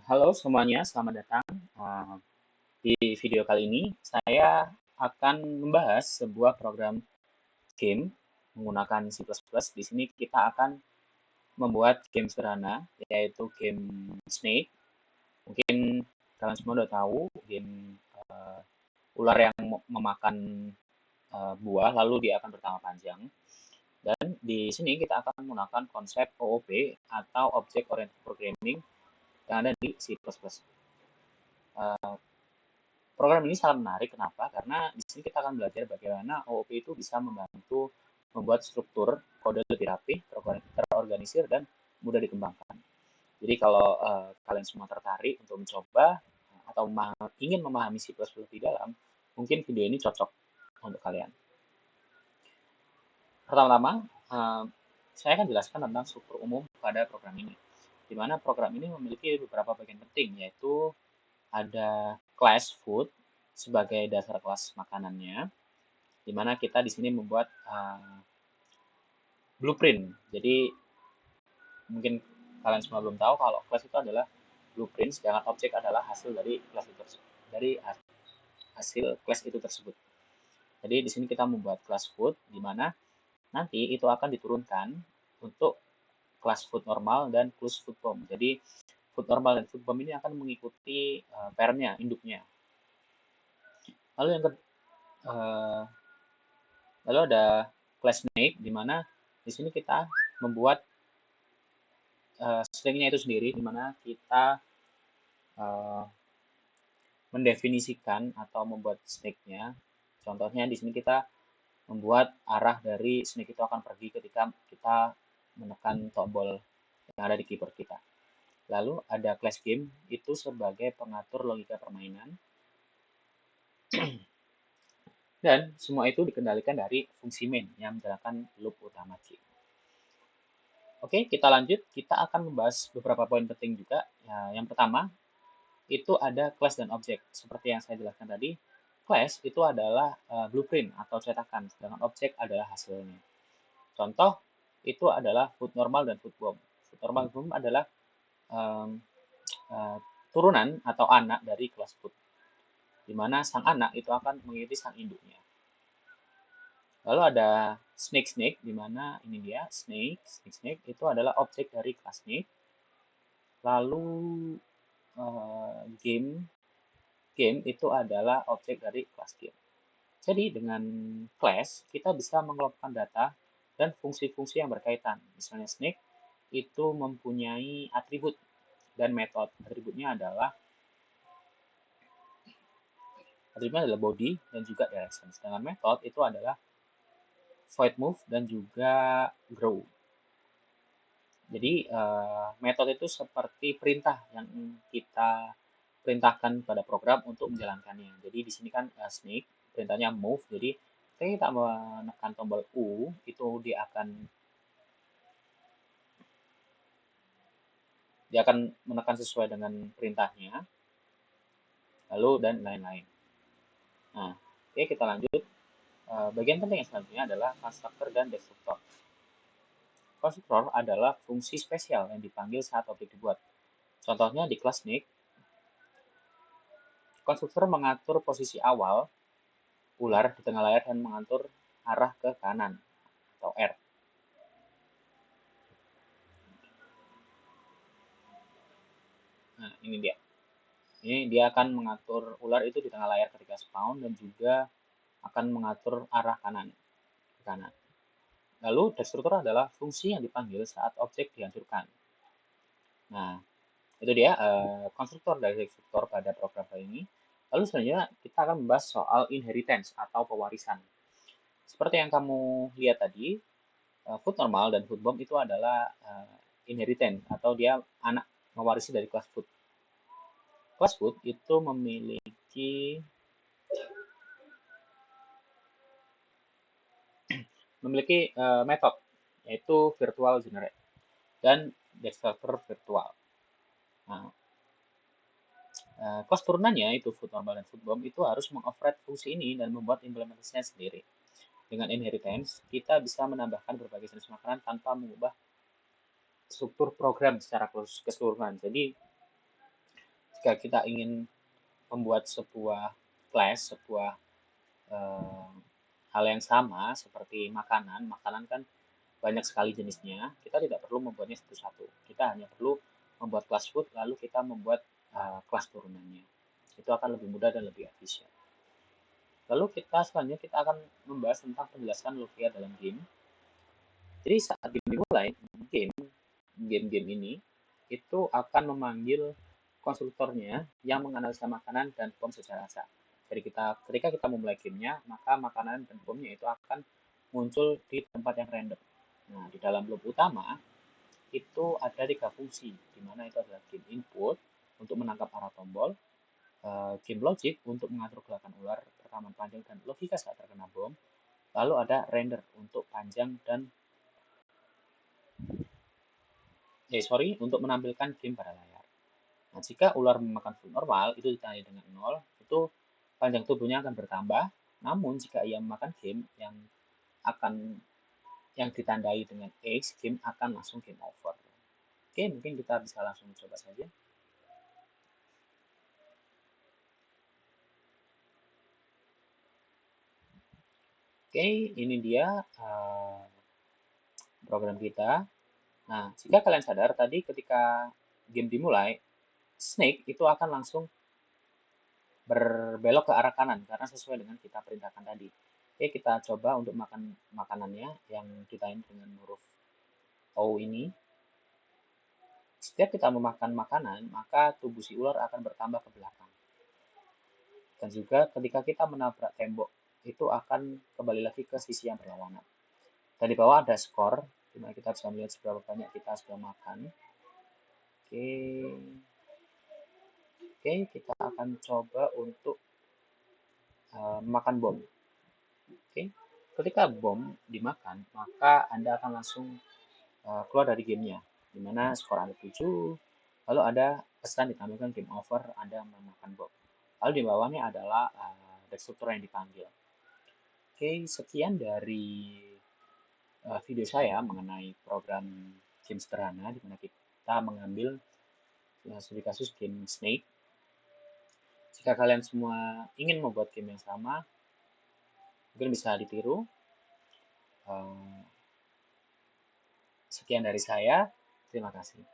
Halo semuanya, selamat datang. Eh, di video kali ini, saya akan membahas sebuah program game menggunakan C++. Di sini kita akan membuat game sederhana, yaitu game Snake. Mungkin kalian semua udah tahu game ular yang memakan buah, lalu dia akan bertambah panjang. Dan di sini kita akan menggunakan konsep OOP atau Object Oriented Programming yang ada di C++. Program ini sangat menarik. Kenapa? Karena di sini kita akan belajar bagaimana OOP itu bisa membantu membuat struktur kode lebih rapi, terorganisir, dan mudah dikembangkan. Jadi kalau kalian semua tertarik untuk mencoba atau ingin memahami C++ lebih dalam, mungkin video ini cocok untuk kalian. Pertama-tama, saya akan jelaskan tentang struktur umum pada program ini. Di mana program ini memiliki beberapa bagian penting, yaitu ada class food sebagai dasar kelas makanannya, di mana kita di sini membuat blueprint. Jadi mungkin kalian semua belum tahu kalau class itu adalah blueprint, sedangkan objek adalah hasil dari class itu tersebut, dari hasil class itu tersebut. Jadi di sini kita membuat class food, di mana nanti itu akan diturunkan untuk class food normal dan class food bomb. Jadi food normal dan food bomb ini akan mengikuti parentnya, induknya. Lalu yang uh, lalu ada class snake, di mana di sini kita membuat stringnya itu sendiri, di mana kita uh, mendefinisikan atau membuat snake-nya. Contohnya di sini kita membuat arah dari snake itu akan pergi ketika kita menekan tombol yang ada di keyboard kita. Lalu ada class game, itu sebagai pengatur logika permainan. Dan semua itu dikendalikan dari fungsi main yang menjalankan loop utama game. Oke, kita lanjut. Kita akan membahas beberapa poin penting juga. Ya, yang pertama, itu ada class dan objek. Seperti yang saya jelaskan tadi, class itu adalah blueprint atau cetakan, sedangkan objek adalah hasilnya. Contoh, itu adalah food normal dan food bomb. Food normal dan food bomb adalah um, uh, turunan atau anak dari kelas food, di mana sang anak itu akan mengikuti sang induknya. Lalu ada snake snake, di mana ini dia snake itu adalah objek dari kelas snake. Lalu game game itu adalah objek dari kelas game. Jadi dengan class kita bisa mengelompokkan data dan fungsi-fungsi yang berkaitan. Misalnya snake itu mempunyai atribut dan metode. Atributnya adalah body dan juga direction. Sedangkan metode itu adalah void move dan juga grow. Jadi metode itu seperti perintah yang kita perintahkan pada program untuk menjalankannya. Jadi di sini kan snake perintahnya move. Jadi ketika kita menekan tombol U itu dia akan menekan sesuai dengan perintahnya. Lalu dan lain-lain. Nah, oke kita lanjut. Bagian penting yang selanjutnya adalah konstruktor dan destruktor. Konstruktor adalah fungsi spesial yang dipanggil saat objek dibuat. Contohnya di kelas Snake, konstruktor mengatur posisi awal ular di tengah layar dan mengatur arah ke kanan atau R. Nah, ini dia. Ini dia akan mengatur ular itu di tengah layar ketika spawn dan juga akan mengatur arah kanan ke kanan. Lalu destruktor adalah fungsi yang dipanggil saat objek dihancurkan. Nah, itu dia konstruktor dari destruktor pada program kali ini. Lalu selanjutnya kita akan membahas soal inheritance atau pewarisan. Seperti yang kamu lihat tadi, food normal dan food bomb itu adalah inheritance atau dia anak mewarisi dari kelas food. Kelas food itu memiliki metode, yaitu virtual generate dan destructor virtual. Nah, kelas turunannya itu food normal dan food bomb itu harus mengoverride fungsi ini dan membuat implementasinya sendiri. Dengan inheritance, kita bisa menambahkan berbagai jenis makanan tanpa mengubah struktur program secara keseluruhan. Jadi jika kita ingin membuat sebuah class, sebuah eh, hal yang sama seperti makanan, makanan kan banyak sekali jenisnya, kita tidak perlu membuatnya satu-satu. Kita hanya perlu membuat kelas food, lalu kita membuat kelas turunannya. Itu akan lebih mudah dan lebih efisien. Lalu selanjutnya kita akan membahas tentang penjelasan logia dalam game. Jadi saat game dimulai, game-game ini itu akan memanggil konstruktornya yang menganalisa makanan dan bom secara acak. Jadi ketika kita memulai gamenya, maka makanan dan bomnya itu akan muncul di tempat yang random. Nah, di dalam loop utama itu ada 3 fungsi, di mana itu adalah game input untuk menangkap arah tombol, game logic untuk mengatur gerakan ular, rekaman panjang dan logika saat terkena bom, lalu ada render untuk panjang dan untuk menampilkan game pada layar. Nah, jika ular memakan full normal, itu ditandai dengan 0, itu panjang tubuhnya akan bertambah. Namun, jika ia memakan game akan yang ditandai dengan X, game akan langsung game over. Oke, mungkin kita bisa langsung coba saja. Oke, ini dia program kita. Nah, jika kalian sadar tadi ketika game dimulai, Snake itu akan langsung berbelok ke arah kanan karena sesuai dengan kita perintahkan tadi. Oke, kita coba untuk makan makanannya yang ditandai dengan huruf O ini. Setiap kita memakan makanan, maka tubuh si ular akan bertambah ke belakang. Dan juga ketika kita menabrak tembok, itu akan kembali lagi ke sisi yang berlawanan. Dan di bawah ada skor, di mana kita bisa melihat seberapa banyak kita sudah makan. Oke, oke, kita akan coba untuk memakan bom. Oke, ketika bom dimakan, maka Anda akan langsung keluar dari gamenya, di mana skor Anda 7, lalu ada pesan ditampilkan game over, Anda memakan bom. Lalu di bawahnya adalah destruktur yang dipanggil. Oke, sekian dari video saya mengenai program game sederhana, di mana kita mengambil studi kasus game Snake. Jika kalian semua ingin membuat game yang sama, mungkin bisa ditiru. Sekian dari saya, terima kasih.